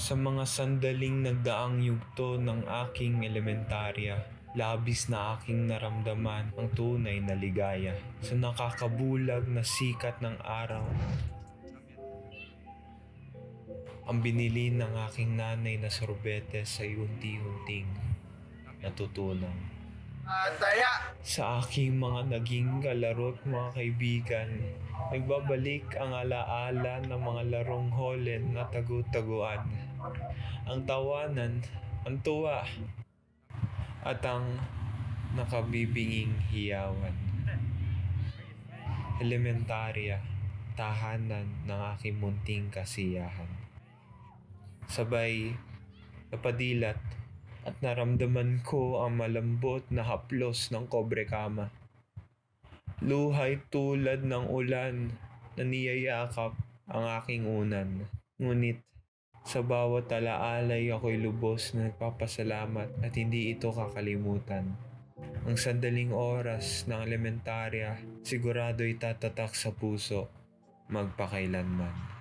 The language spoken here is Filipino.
Sa mga sandaling nagdaang yugto ng aking elementarya, labis na aking naramdaman ang tunay na ligaya. Sa nakakabulag na sikat ng araw, ang binili ng aking nanay na sorbete sa unti-unting natutunan. Sa aking mga naging kalaro at mga kaibigan, nagbabalik ang alaala ng mga larong holen na tagu-taguan. Ang tawanan, ang tuwa, at ang nakabibinging hiyawan. Elementarya, tahanan ng aking munting kasiyahan. Sabay napadilat at naramdaman ko ang malambot na haplos ng kobre kama. Luhay tulad ng ulan na niyayakap ang aking unan. Ngunit sa bawat alaalay ako'y lubos na nagpapasalamat at hindi ito kakalimutan. Ang sandaling oras ng elementarya sigurado'y tatatak sa puso magpakailanman.